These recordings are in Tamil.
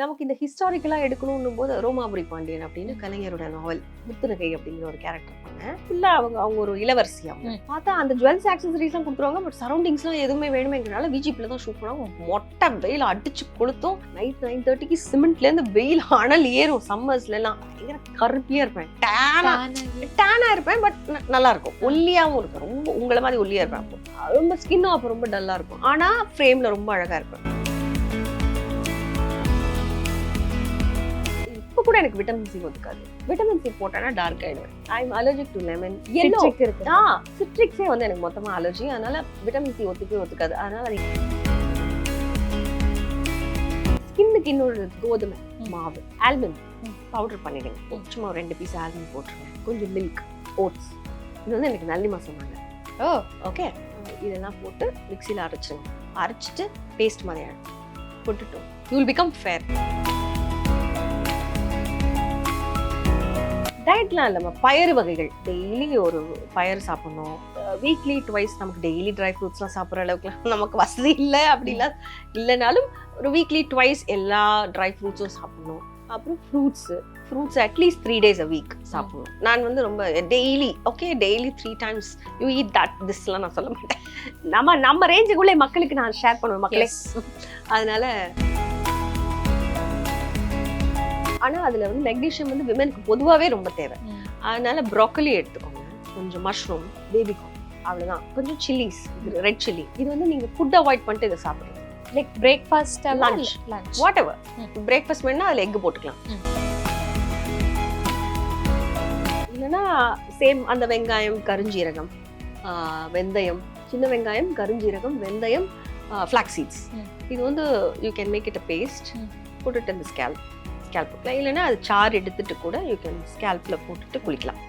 நமக்கு இந்த ஹிஸ்டாரிக்கலா எடுக்கணும்னும் போது ரோமாபுரி பாண்டியன் அப்படின்னு கலைஞரோட நாவல் முத்துநகை அப்படிங்கிற ஒரு கேரக்டர் பண்ணேன். ஃபுல்லா அவங்க ஒரு இளவரசி. அவங்க பார்த்தா அந்த ஜுவல்ஸ் ஆக்சசரிஸ் எல்லாம் கொடுத்துருவாங்க. பட் சரௌண்டிங்ஸ் எல்லாம் எதுவுமே வேணுமேங்கிறனால விஜிபில தான் ஷூட் பண்ணாங்க. மொட்டை வெயில் அடிச்சு கொளுத்தும். நைட் 9:30க்கு சிமெண்ட்ல இருந்து வெயில் அனல் ஏறும். சம்மர்ஸ்ல எல்லாம் பயங்கர கருப்பியா இருப்பேன். டேனா இருப்பேன். பட் நல்லா இருக்கும். ஒல்லியாவும் இருக்கும். ரொம்ப உங்களை மாதிரி ஒல்லியா இருப்பேன். ரொம்ப ஸ்கின்னும் அப்போ ரொம்ப டல்லா இருக்கும். ஆனா ஃப்ரேம்ல ரொம்ப அழகா இருப்பேன். இப்போ கூட எனக்கு விட்டமின் சி ஒத்துக்காது. விட்டமின் சி போட்டேன்னா டார்க் ஆயிடுவேன். I am allergic to lemon. Yellow இருக்கு. சிட்ரிக்ஸே வந்து எனக்கு மொத்தமா அலர்ஜி. அதனால விட்டமின் சி ஒத்துக்காது. அதனால ஸ்கின்னுக்கு இன்னொரு கோதுமை மாவு ஆல்மண்ட் பவுடர் பண்ணிடுங்க. சும்மா 2 பீஸ் ஆல்மண்ட் போட்டுருங்க. கொஞ்சம் மில்க், ஓட்ஸ். இது வந்து எனக்கு நல்லிமா சொன்னாங்க. ஓகே, இதெல்லாம் போட்டு மிக்சியில் அரைச்சிருங்க. அரைச்சிட்டு பேஸ்ட் மாதிரி போட்டுட்டோம். You will become fair. டயட்லாம் இல்லைம்மா, பயறு வகைகள் டெய்லி ஒரு பயறு சாப்பிடணும். வீக்லி ட்வைஸ் நமக்கு டெய்லி ட்ரை ஃப்ரூட்ஸ்லாம் சாப்பிட்ற அளவுக்குலாம் நமக்கு வசதி இல்லை. அப்படிலாம் இல்லைனாலும் ஒரு வீக்லி ட்வைஸ் எல்லா ட்ரை ஃப்ரூட்ஸும் சாப்பிடணும். அப்புறம் fruits at least 3 days a week சாப்பிடணும். நான் வந்து ரொம்ப daily daily 3 times you eat that திஸ்லாம் நான் சொல்ல மாட்டேன். நம்ம ரேஞ்சுக்குள்ளே மக்களுக்கு நான் ஷேர் பண்ணுவேன் மக்களே. அதனால ஆனா அதுல வந்து மெக்னீஷியம் வந்து விமெனுக்கு பொதுவாவே ரொம்ப தேவை. அதனால ப்ரோக்கலி எடுத்துக்கோங்க, கொஞ்சம் மஷ்ரூம், பேபிகார்ன், அவ்வளவுதான். கொஞ்சம் சில்லிஸ், ரெட் சில்லி. இது வந்து நீங்க ஃபுட் அவாய்ட் பண்ணிட்டு இதை சாப்பிடுங்க. Like breakfast, lunch, what ever. Breakfast வேணும்னா அதுல எக் போட்டுக்கலாம். இல்லைன்னா சேம் அந்த வெங்காயம், கருஞ்சீரகம், வெந்தயம், சின்ன வெங்காயம், கருஞ்சீரகம், வெந்தயம், ஃபிளாக்ஸ் சீட்ஸ். இது வந்து you can make it a paste, போட்டுட்டு அந்த ஸ்கேல்ப்ல இல்லைன்னா அது சார் எடுத்துட்டு கூட யூ கேன் ஸ்கேல்ப்ல போட்டுட்டு குளிக்கலாம்.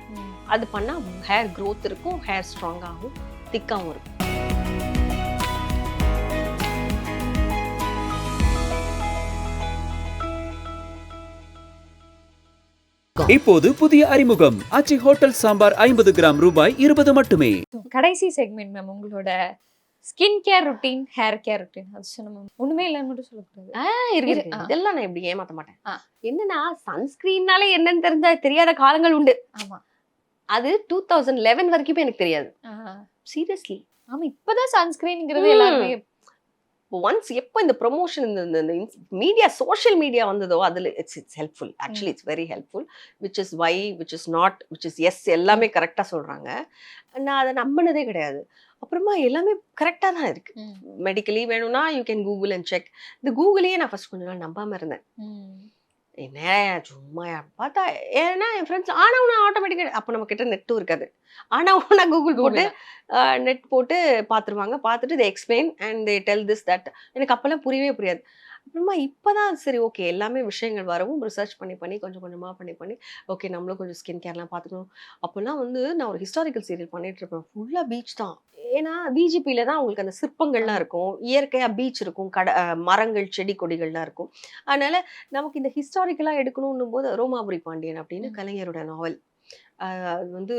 அது பண்ணா ஹேர் க்ரோத் இருக்கும், ஹேர் ஸ்ட்ராங் ஆகும், திக்காவும் இருக்கும். இப்போது புதிய அறிமுகம் ஆச்சி ஹோட்டல் சாம்பார் 50 கிராம் ரூபாய் 20 மட்டுமே. கடைசி செக்மெண்ட் மேம், உங்களோட skin care routine, hair care routine. அது சொன்ன ஒண்ணுமே இல்லைன்னு மட்டும் சொல்லக்கூடாது. இதெல்லாம் நான் இப்படி ஏமாத்த மாட்டேன். என்னன்னா சன்ஸ்கிரீன்னாலே என்னன்னு தெரியாத காலங்கள் உண்டு. ஆமா, அது 2011 வரைக்குமே எனக்கு தெரியாது. சீரியஸ்லி. ஆமா, இப்பதான் சன்ஸ்கிரீன்ங்கிறது எல்லாருமே. ஒன்ஸ் எப்போ இந்த ப்ரொமோஷன் இந்த மீடியா, சோஷியல் மீடியா வந்ததோ அதில் it's helpful. Actually it's very helpful. Which is why, which is not, which is yes, எல்லாமே கரெக்டாக சொல்கிறாங்க. நான் அதை நம்பினதே கிடையாது. அப்புறமா எல்லாமே கரெக்டாக தான் இருக்கு. மெடிக்கலி வேணும்னா you can Google and check. இந்த கூகுளையே நான் ஃபர்ஸ்ட் கொஞ்ச நாள் நம்பாமல் இருந்தேன். என்ன சும்மா பார்த்தா, ஏன்னா என் ஃப்ரெண்ட்ஸ் ஆனா ஆட்டோமேட்டிக்காக, அப்போ நம்ம கிட்ட நெட்டும் இருக்காது. ஆனா கூகுள் போட்டு நெட் போட்டு பார்த்துருவாங்க. பார்த்துட்டு தே explain and they tell this that. எனக்கு அப்போல்லாம் புரியவே புரியாது. அப்புறமா இப்போதான் சரி ஓகே எல்லாமே விஷயங்கள் வரவும் ரிசர்ச் பண்ணி கொஞ்சம் கொஞ்சமாக பண்ணி ஓகே நம்மளும் கொஞ்சம் ஸ்கின் கேர்லாம் பார்த்துக்கணும். அப்போல்லாம் வந்து நான் ஒரு ஹிஸ்டாரிக்கல் சீரியல் பண்ணிட்டு இருப்பேன். ஃபுல்லாக பீச் தான். ஏன்னா பிஜிபியில தான் உங்களுக்கு அந்த சிற்பங்கள்லாம் இருக்கும், இயற்கையாக பீச் இருக்கும், மரங்கள், செடி கொடிகள்லாம் இருக்கும். அதனால நமக்கு இந்த ஹிஸ்டாரிக்கலா எடுக்கணும்னும் போது ரோமாபுரி பாண்டியன் அப்படின்னு கலைஞரோட நாவல். அது வந்து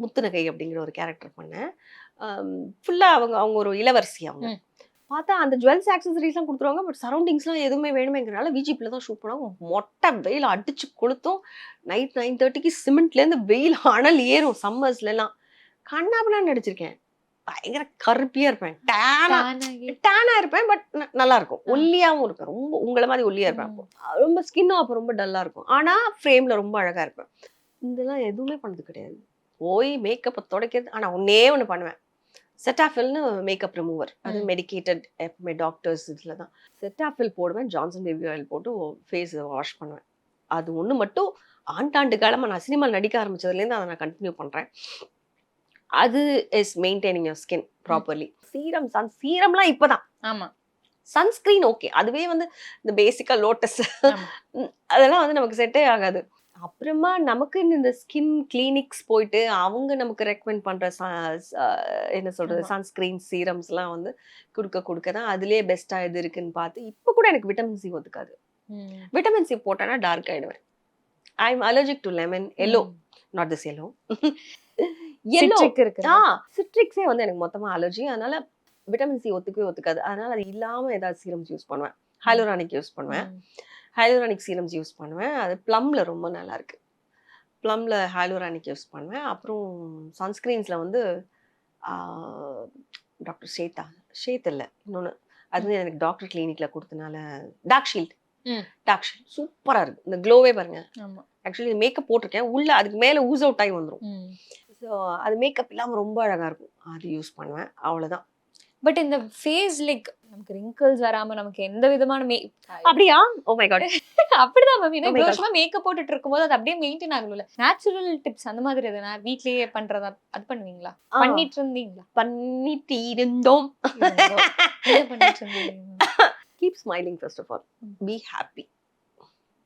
முத்துநகை அப்படிங்கிற ஒரு கேரக்டர் பண்ணேன். ஃபுல்லா அவங்க ஒரு இளவரசி. அவங்க பார்த்தா அந்த ஜுவல்ஸ் ஆக்சசரிஸ் எல்லாம் கொடுத்துருவாங்க. பட் சரௌண்டிங்ஸ் எல்லாம் எதுவுமே வேணுமேங்கிறனால விஜிபில தான் ஷூட் பண்ணாங்க. மொட்டை வெயில் அடிச்சு கொளுத்தும். நைட் 9:30க்கு சிமெண்ட்ல இருந்து வெயில் அனல் ஏறும். சம்மர்ஸ்ல எல்லாம் கண்ணாபுலாம் நடிச்சிருக்கேன். பயங்கர கருப்பியா இருப்பேன். டேனா இருப்பேன். பட் நல்லா இருக்கும். ஒல்லியாவும் இருப்பேன். ரொம்ப உங்களை மாதிரி ஒல்லியா இருப்பேன். ரொம்ப ஸ்கின்னும் அப்போ ரொம்ப டல்லா இருக்கும். ஆனா ஃப்ரேம்ல ரொம்ப அழகா இருப்பேன். இதெல்லாம் எதுவுமே பண்ணது கிடையாது. போய் மேக்கப்பை துடைக்கிறது. ஆனா ஒண்ணு பண்ணுவேன். செட்டாஃபில்னு மேக்கப் ரிமூவர். அது மெடிக்கேட்டட், எப்பவுமே டாக்டர்ஸ் இதில் தான். செட்டாஃபில் போடுவேன். ஜான்சன் பேபி ஆயில் போட்டு ஃபேஸ் வாஷ் பண்ணுவேன். அது ஒன்று மட்டும் ஆண்டாண்டு காலமாக நான் சினிமாவில் நடிக்க ஆரம்பிச்சதுலேருந்து அதை நான் கண்டினியூ பண்ணுறேன். அது is maintaining your skin properly. சீரம்லாம் இப்போதான். ஆமாம், சன்ஸ்கிரீன் ஓகே, அதுவே வந்து இந்த பேசிக்காக லோட்டஸ் அதெல்லாம் வந்து நமக்கு செட்டே ஆகாது. அப்புறமா நமக்கு இந்த ஸ்கின் கிளினிக்ஸ் போயிட்டு அவங்க நமக்கு ரெக்கமெண்ட் பண்ற என்ன சொல்றது சன்ஸ்கிரீன் சீரம்ஸ்லாம் வந்து கொடுக்க தான் அதுலயே பெஸ்டா எது இருக்குன்னு பார்த்து இப்போ கூட எனக்கு விட்டமின் சி ஒத்துக்காது. விட்டமின் சி போட்டேன்னா டார்க் ஆயிடுவேன். I am allergic to lemon, yellow, not this yellow. சிட்ரிக்ஸே வந்து எனக்கு மொத்தமா அலர்ஜி. அதனால விட்டமின் சி ஒத்துக்காது. அதனால அது இல்லாம ஏதாவது சீரம்ஸ் யூஸ் பண்ணுவேன். ஹைலூரானிக் யூஸ் பண்ணுவேன். ஹைலூரானிக் சீரம்ஸ் யூஸ் பண்ணுவேன். அது ப்ளம்ல ரொம்ப நல்லா இருக்கு. ப்ளம்ல ஹைலூரானிக் யூஸ் பண்ணுவேன். அப்புறம் சன்ஸ்கிரீன்ஸ்ல வந்து டாக்டர் ஷேத் இல்லை இன்னொன்று, அது வந்து எனக்கு டாக்டர் கிளினிக்ல கொடுத்தனால டார்க் ஷீல்ட். டார்க் ஷீல்ட் சூப்பரா இருக்கு. இந்த க்ளோவே பாருங்க. ஆமா. ஆக்சுவலி மேக்கப் போட்டிருக்கேன், உள்ள அதுக்கு மேல ஊஸ் அவுட் ஆகி வந்துடும். ஸோ அது மேக்கப் இல்லாம ரொம்ப அழகா இருக்கும். அது யூஸ் பண்ணுவேன். அவ்வளவுதான். பட் இந்த ஃபேஸ் லைக் நமக்கு ரிங்கிள்ஸ் வராம நமக்கு எந்த விதமான அப்படியா? Oh my God. அப்படிதான் மேம். Oh my இவ்வளவு God. வருஷமா மேக்கப் போட்டுட்டு இருக்கும்போது அது அப்படியே மெயின்டைன் ஆகணும்ல. நேச்சுரல் டிப்ஸ் அந்த மாதிரி எதுனா வீட்லயே பண்றதா அது பண்ணுவீங்களா? பண்ணிட்டு இருந்தீங்களா? பண்ணிட்டு இருந்தோம். என்ன பண்ணிட்டு இருந்தீங்க? Keep smiling first of all. Be happy.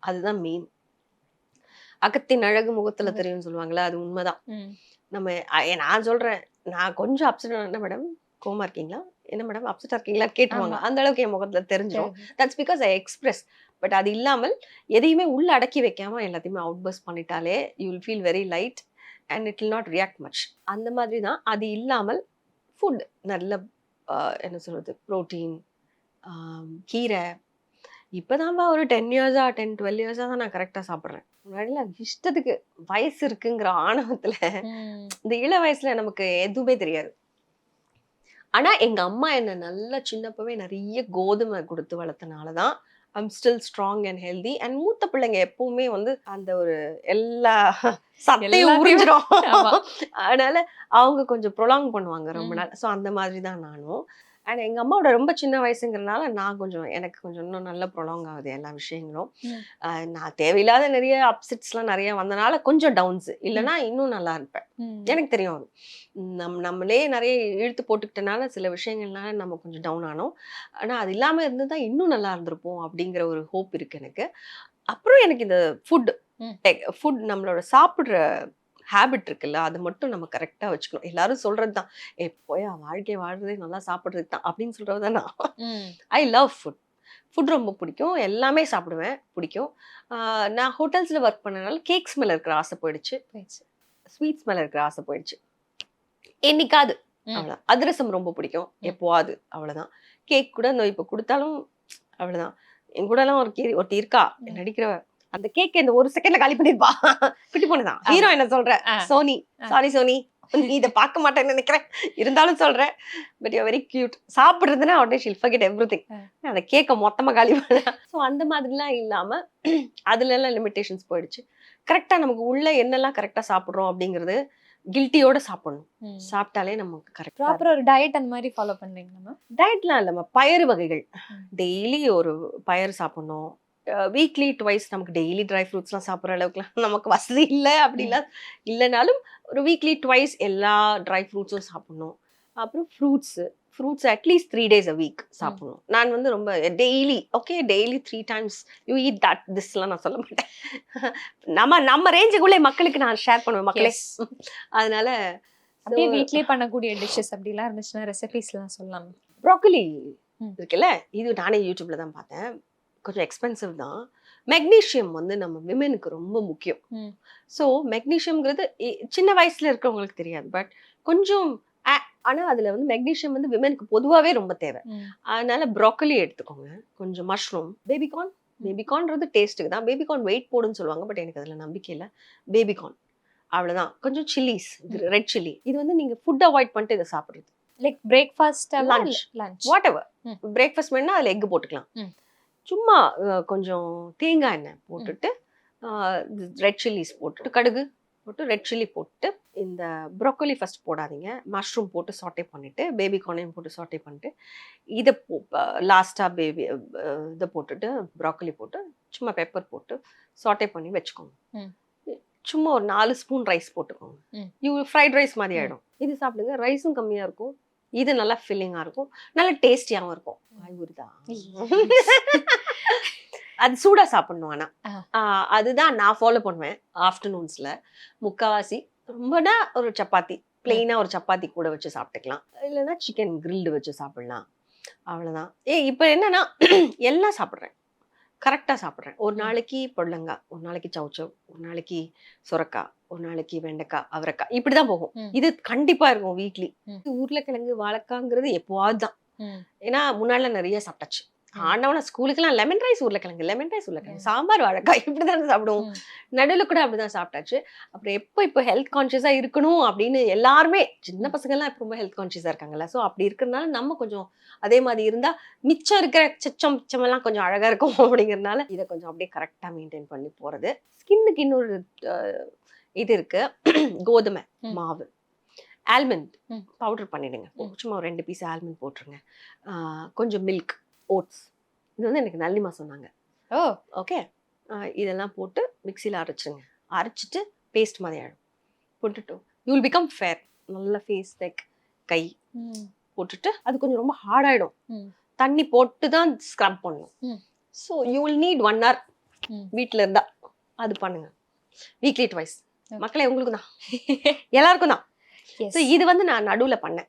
அதுதான் மெயின். அகத்தின் அழகு முகத்துல தெரியும்னு சொல்லுவாங்களா, அது உண்மைதான். நம்ம நான் சொல்றேன், நான் கொஞ்சம் அப்செட் என்ன மேடம் கோமா இருக்கீங்களா, என்ன மேடம் அப்செட்டா இருக்கீங்களா கேட்டுருவாங்க. அந்த அளவுக்கு என் முகத்துல தெரிஞ்சிடும். That's because I express. But அது இல்லாமல் எதையுமே உள்ள அடக்கி வைக்காம எல்லாத்தையுமே அவுட் பர்ஸ்ட் பண்ணிட்டாலே you will feel very light and it will not react much. அந்த மாதிரி தான். அது இல்லாமல் ஃபுட் நல்ல என்ன சொல்றது, ப்ரோட்டீன், கீரை. இப்போதான்ப்பா ஒரு 10-12 இயர்ஸாக தான் நான் கரெக்டாக சாப்பிட்றேன். முன்னாடிலாம் இஷ்டத்துக்கு வயசு இருக்குங்கிற ஆணவத்தில் இந்த இள வயசுல நமக்கு எதுவுமே தெரியாது. ஆனா எங்க அம்மா என்ன நல்லா சின்னப்பவே நிறைய கோதுமை கொடுத்து வளர்த்தனாலதான் I'm still strong and healthy. And மூத்த பிள்ளைங்க எப்பவுமே வந்து அந்த ஒரு எல்லா சட்டையும் உறிஞ்சிடும். அதனால அவங்க கொஞ்சம் ப்ரொலாங் பண்ணுவாங்க ரொம்ப நாள். ஸோ அந்த மாதிரி தான் நானும். அண்ட் எங்க அம்மாவோட ரொம்ப சின்ன வயசுங்கிறதுனால நான் கொஞ்சம் எனக்கு கொஞ்சம் இன்னும் நல்ல ப்ரொலாங் ஆகுது எல்லா விஷயங்களும். நான் தேவையில்லாத நிறைய அப்செட்ஸ்லாம் நிறைய வந்தனால கொஞ்சம் டவுன்ஸ், இல்லைன்னா இன்னும் நல்லா இருப்பேன். எனக்கு தெரியும் அது நம்மளே நிறைய இழுத்து போட்டுக்கிட்டனால சில விஷயங்கள்னால நம்ம கொஞ்சம் டவுன் ஆனோம். ஆனா அது இல்லாம இருந்ததா இன்னும் நல்லா இருந்திருப்போம் அப்படிங்கிற ஒரு ஹோப் இருக்கு எனக்கு. அப்புறம் எனக்கு இந்த ஃபுட் நம்மளோட சாப்பிடுற ஹேபிட் இருக்குல்ல, அது மட்டும் நம்ம கரெக்டா வச்சுக்கணும். எல்லாரும் சொல்றதுதான், போய் வாழ்க்கை வாழ்றதே நல்லா சாப்பிடுறது தான் அப்படின்னு சொல்றதுதான் நான். ஐ லவ் ஃபுட் ரொம்ப பிடிக்கும். எல்லாமே சாப்பிடுவேன், பிடிக்கும். நான் ஹோட்டல்ஸ்ல ஒர்க் பண்ணனால கேக்ஸ் மேல இருக்கிற ஆசை போயிடுச்சு, ஸ்வீட்ஸ் மேல இருக்கிற ஆசை போயிடுச்சு. என்னைக்காது அவ்வளவுதான். அதிரசம் ரொம்ப பிடிக்கும், எப்போவாது, அவ்வளவுதான். கேக் கூட இப்ப கொடுத்தாலும் அவ்வளவுதான். என் கூட எல்லாம் ஒருத்தி இருக்கா நடிக்கிறவ, அந்த கேக் இந்த ஒரு செகண்ட்ல காலி பண்ணிருப்பா. குட்டி பொண்ணுதான், ஹீரோ. என்ன சொல்ற சோனி, சாரி சோனி, நீ இதை பார்க்க மாட்டேன்னு நினைக்கிறேன், இருந்தாலும் சொல்றேன். But you very cute. சாப்பிடுறதுன்னா உடனே ஷில் ஃபர்கெட் எவ்ரிதிங். அந்த கேக்கை மொத்தமா காலி பண்ண. ஸோ அந்த மாதிரிலாம் இல்லாம அதுல எல்லாம் லிமிடேஷன்ஸ் போயிடுச்சு. கரெக்டா நமக்கு உள்ள என்னெல்லாம் கரெக்டா சாப்பிடுறோம் அப்படிங்கிறது கில்ட்டியோட சாப்பிடணும். சாப்பிட்டாலே நமக்கு கரெக்ட். ப்ராப்பர் ஒரு டயட் அந்த மாதிரி ஃபாலோ பண்றீங்களா? டயட்லாம் இல்ல, பயறு வகைகள் டெய்லி ஒரு பயறு சாப்பிடணும். Weekly twice. நமக்கு டெய்லி ட்ரை ஃப்ரூட்ஸ்லாம் சாப்பிட்ற அளவுக்குலாம் நமக்கு வசதி இல்லை. அப்படிலாம் இல்லைனாலும் ஒரு வீக்லி ட்வைஸ் எல்லா ட்ரை ஃப்ரூட்ஸும் சாப்பிடணும். அப்புறம் fruits at least 3 days a week சாப்பிடணும். நான் வந்து ரொம்ப daily daily 3 times you eat that திஸ்லாம் நான் சொல்ல மாட்டேன். நம்ம ரேஞ்சுக்குள்ளே மக்களுக்கு நான் ஷேர் பண்ணுவேன் மக்களே. அதனால அப்படியே வீட்லயே பண்ணக்கூடிய டிஷ்ஷஸ் அப்படிலாம் இருந்துச்சுன்னா ரெசிபிஸ்லாம் சொல்லலாம். ப்ரோக்கலி இருக்குல்ல, இது நானே யூடியூப்ல தான் பார்த்தேன். கொஞ்சம் எக்ஸ்பென்சிவ் தான். மெக்னீஷியம் வந்து நம்ம விமெனுக்கு ரொம்ப முக்கியம். ஸோ மெக்னீஷியம்ங்கிறது சின்ன வயசுல இருக்கிறவங்களுக்கு தெரியாது, பட் கொஞ்சம் ஆனா அதுல வந்து மெக்னீஷியம் வந்து விமெனுக்கு பொதுவாகவே ரொம்ப தேவை. அதனால ப்ரோக்கலி எடுத்துக்கோங்க, கொஞ்சம் மஷ்ரூம், பேபிகார்ன்றது டேஸ்ட்டுக்கு தான். பேபிகார்ன் வெயிட் போடுன்னு சொல்லுவாங்க, பட் எனக்கு அதுல நம்பிக்கை இல்லை. பேபிகார்ன் அவ்வளவுதான். கொஞ்சம் சில்லிஸ், ரெட் சில்லி. இது வந்து நீங்க ஃபுட் அவாய்ட் பண்ணிட்டு இதை சாப்பிடுறது. Like breakfast, lunch, what ever. Breakfast வேணா அதுல எக் போட்டுக்கலாம். சும்மா கொஞ்சம் தேங்காய் எண்ணெய் போட்டுட்டு ரெட் சில்லிஸ் போட்டுட்டு, கடுகு போட்டு ரெட் சில்லி போட்டு, இந்த ப்ரோக்கோலி ஃபர்ஸ்ட் போடாதீங்க, மஷ்ரூம் போட்டு சாட்டே பண்ணிட்டு, பேபிகார்னையும் போட்டு சாட்டே பண்ணிட்டு, இதை லாஸ்ட்டாக இதை போட்டுட்டு ப்ரோக்கோலி போட்டு சும்மா பெப்பர் போட்டு சாட்டே பண்ணி வச்சுக்கோங்க. சும்மா ஒரு 4 ஸ்பூன் ரைஸ் போட்டுக்கோங்க. ஃப்ரைட் ரைஸ் மாதிரி ஆகிடும். இது சாப்பிடுங்க. ரைஸும் கம்மியாக இருக்கும், இது நல்லா ஃபில்லிங்காக இருக்கும், நல்லா டேஸ்டியாகவும் இருக்கும். அது சூடா சாப்பிடணும். ஆனா அதுதான் நான் ஃபாலோ பண்ணுவேன். ஆஃப்டர்நூன்ஸ்ல முக்காவாசி ரொம்பனா ஒரு சப்பாத்தி, பிளெயினா ஒரு சப்பாத்தி கூட வச்சு சாப்பிட்டுக்கலாம், இல்லைன்னா சிக்கன் கிரில்டு வச்சு சாப்பிடலாம், அவ்வளவுதான். இப்ப என்னன்னா எல்லாம் சாப்பிட்றேன், கரெக்டா சாப்பிட்றேன். ஒரு நாளைக்கு பொடலங்காய், ஒரு நாளைக்கு சவுச்சவ், ஒரு நாளைக்கு சுரக்காய், ஒரு நாளைக்கு வெண்டைக்காய், அவரைக்காய், இப்படிதான் போகும். இது கண்டிப்பா இருக்கும் வீக்லி. உருளைக்கிழங்கு வாழைக்காங்கிறது எப்போவாது தான். ஏன்னா முன்னாடிலாம் நிறைய சாப்பிட்டாச்சு, ஆண்டவன ஸ்கூலுக்குலாம் லெமன் ரைஸ் உருளைக்கிழங்கு, லெமன் ரைஸ் உருளைக்கிழங்கு, சாம்பார் வாழைக்காய் இப்படிதான் சாப்பிடுவோம். நடுவில் கூட அப்படிதான் சாப்பிட்டாச்சு. அப்புறம் இப்போ ஹெல்த் கான்ஷியஸா இருக்கணும் அப்படின்னு எல்லாருமே, சின்ன பசங்கள்லாம் இப்போ ரொம்ப ஹெல்த் கான்ஷியஸா இருக்காங்கல்ல. ஸோ அப்படி இருக்கிறதுனால நம்ம கொஞ்சம் அதே மாதிரி இருந்தா மிச்சம் இருக்கிற மிச்சமெல்லாம் கொஞ்சம் அழகா இருக்கும் அப்படிங்கிறதுனால இதை கொஞ்சம் அப்படியே கரெக்டா மெயின்டைன் பண்ணி போறது. ஸ்கின்னுக்கு இன்னொரு இது இருக்கு, கோதுமை மாவு, ஆல்மண்ட் பவுடர் பண்ணிடுங்க. சும்மா ஒரு 2 பீஸ் ஆல்மண்ட் போட்டுருங்க. கொஞ்சம் மில்க், ஓட்ஸ். இது வந்து எனக்கு நல்லிமா சொன்னாங்க. ஓகே, இதெல்லாம் போட்டு மிக்சியில் அரைச்சிருங்க. அரைச்சிட்டு பேஸ்ட் மாதிரி ஆகிடும். போட்டுட்டு யூ வில் பிகம் ஃபேர். நல்ல ஃபேஸ், நெக், கை போட்டுட்டு அது கொஞ்சம் ரொம்ப ஹார்டாயிடும். தண்ணி போட்டு தான் ஸ்க்ரப் பண்ணணும். So you will NEET 1 hour வீட்டில் இருந்தா அது பண்ணுங்க. Weekly twice. மக்களே உங்களுக்கு தான், எல்லாருக்கும் தான். ஸோ இது வந்து நான் நடுவில் பண்ணேன்.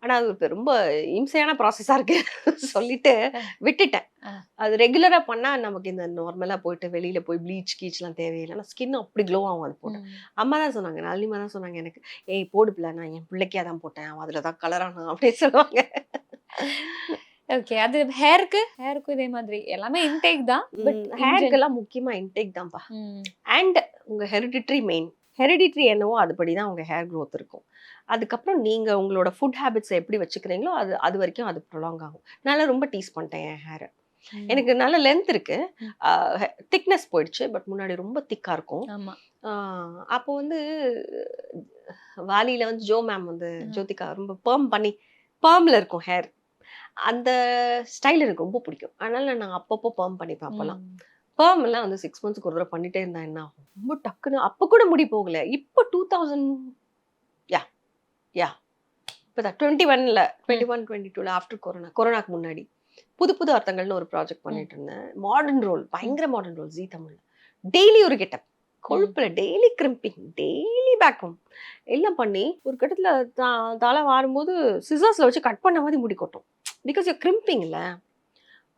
ஆனால் அது ரொம்ப இம்சையான ப்ராசஸாக இருக்கு சொல்லிட்டு விட்டுட்டேன். அது ரெகுலராக பண்ணால் நமக்கு இந்த நார்மலாக போயிட்டு வெளியில் போய் ப்ளீச் கீச்லாம் தேவையில்லை. ஆனால் ஸ்கின் அப்படி க்ளோ ஆகும் அது போட்டேன். அம்மா தான் சொன்னாங்க, நல்லிமா தான் சொன்னாங்க எனக்கு, ஏய் போடுப்பில்ல, நான் என் பிள்ளைக்கே தான் போட்டேன், அவன் அதில் தான் கலரானா அப்படின்னு சொல்லுவாங்க. ஓகே, அது ஹேருக்கும் இதே மாதிரி எல்லாமே இன்டேக் தான். பட் ஹேருக்கெல்லாம் முக்கியமாக இன்டேக் தான்ப்பா. அண்ட் உங்கள் ஹெரிடிட்ரி மெயின். ஹெரிடிட்ரி என்னவோ அதுபடி தான் உங்கள் ஹேர் க்ரோத் இருக்கும். அதுக்கப்புறம் நீங்கள் உங்களோட ஃபுட் ஹேபிட்ஸை எப்படி வச்சுக்கிறீங்களோ அது வரைக்கும் அது ப்ரொலாங் ஆகும். நல்லா ரொம்ப டீஸ் பண்ணிட்டேன் என் ஹேரை. எனக்கு நல்ல லென்த் இருக்கு, திக்னஸ் போயிடுச்சு. பட் முன்னாடி ரொம்ப திக்காக இருக்கும். அப்போ வந்து வாலியில் வந்து ஜோ மேம் வந்து ஜோதிகா ரொம்ப பேர்மில் இருக்கும் ஹேர். அந்த ஸ்டைல் எனக்கு ரொம்ப பிடிக்கும். அதனால நான் அப்பப்போ பேர்ம் பண்ணிப்பேன். அப்போல்லாம் பேர்ம் எல்லாம் வந்து 6 months ஒரு தடவை பண்ணிட்டே இருந்தா என்ன ஆகும், ரொம்ப டக்குன்னு. அப்போ கூட முடி போகல. இப்போ 2000 இப்போதான் 21ல 22ல ஆஃப்டர் கொரோனாக்கு முன்னாடி புது அர்த்தங்கள்னு ஒரு ப்ராஜெக்ட் பண்ணிட்டு இருந்தேன். மாடர்ன் ரோல், பயங்கர மாடர்ன் ரோல், ஜீ தமிழ்ல. டெய்லி ஒரு கெட்டப், கொழுப்புல டெய்லி கிரிம்பிங், டெய்லி பேக்கும் எல்லாம் பண்ணி ஒரு கட்டத்துல தலை வாரும்போது சிசர்ஸ்ல வச்சு கட் பண்ண மாதிரி முடி கொட்டும். பிகாஸ் யூ கிரிம்பிங் இல்ல.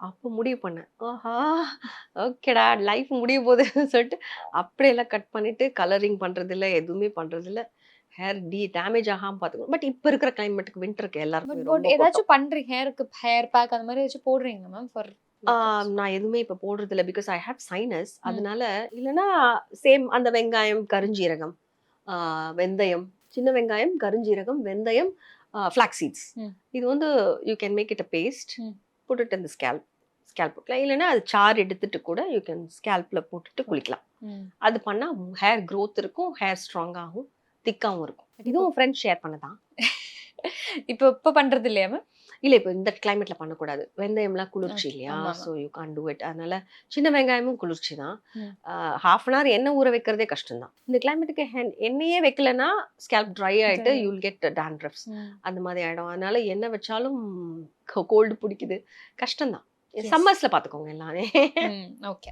அப்போ முடிவு பண்ணேன், ஆஹா ஓகேடா லைஃப் முடிய போகுதுன்னு சொல்லிட்டு அப்படியெல்லாம் கட் பண்ணிட்டு கலரிங் பண்றது இல்லை, எதுவுமே பண்றது இல்லை. ஹேர் டேமேஜ் ஆகாம பாத்துக்கணும். பட் இப்ப இருக்கிற கிளைமேட்டுக்கு, விண்டருக்கு எல்லாருக்கும் ஏதாச்சும் பண்றீங்க, ஹேருக்கு ஹேர் பேக் அந்த மாதிரி ஏதாச்சும் போடுறீங்க மேம்? ஃபார் நான் எதுவுமே இப்ப போடுறது இல்லை. Because I have sinus. அதனால இல்லைன்னா சேம் அந்த வெங்காயம், கருஞ்சீரகம், வெந்தயம், சின்ன வெங்காயம், கருஞ்சீரகம், வெந்தயம், ஃபிளாக்ஸ் சீட்ஸ். இது வந்து you can make it a paste, போட்டுட்டு இந்த ஸ்கேல்ப் போட்டுக்கலாம். இல்லைன்னா அது சாறு எடுத்துட்டு கூட யூ கேன் ஸ்கேல்ப்ல போட்டுட்டு குளிக்கலாம். அது பண்ணா ஹேர் க்ரோத் இருக்கும், ஹேர் ஸ்ட்ராங் ஆகும், திக்காவும் இருக்கும். இதுவும் ஃப்ரெண்ட்ஸ் ஷேர் பண்ணதான். இப்போ பண்றது இல்லையா மேம்? இல்லை, இப்போ இந்த கிளைமேட்ல பண்ணக்கூடாது. வெந்தயம்லாம் குளிர்ச்சி இல்லையா, so you can do it. அதனால சின்ன வெங்காயமும் குளிர்ச்சி தான். 1/2 hour எண்ணெய் ஊற வைக்கிறதே கஷ்டம் தான். இந்த கிளைமேட்டுக்கு எண்ணெயே வைக்கலன்னா ஸ்கேல்ப் ட்ரை ஆகிட்டு யூ வில் கெட் டாண்ட்ரஃப்ஸ் அந்த மாதிரி ஆகிடும். அதனால எண்ணெய் வச்சாலும் கோல்டு பிடிக்குது, கஷ்டம்தான். சம்மர்ஸ்ல பார்த்துக்கோங்க எல்லாமே. ஓகே.